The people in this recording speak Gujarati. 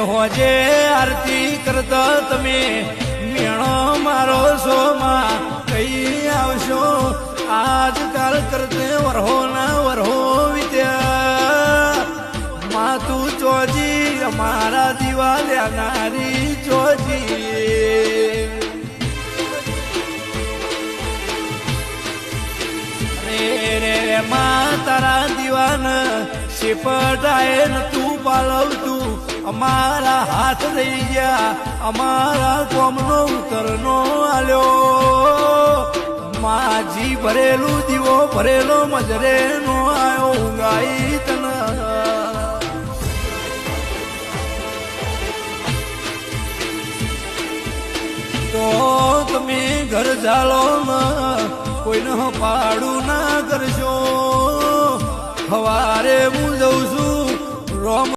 હોજે આરતી કરતા તમે મેણો મારો છો માં કઈ આવશો આજકાલ કરતે વરહો ના વરહો વિદ્યા માં તું ચોજી અમારા દીવા લેનારી ચોજી રે માં તારા દીવાન શેપટાએ ન તું પાલવતું અમારા હાથ રહી ગયા અમારા કોમનો ઉતરનો આલ્યો માજી ભરેલું દીવો ભરેલો મજરે નો આયો ઊંઘાઈ તન તો તમે ઘર ઝાલો કોઈને પાડું ના કરશો. હવારે હું જઉં છું રોમ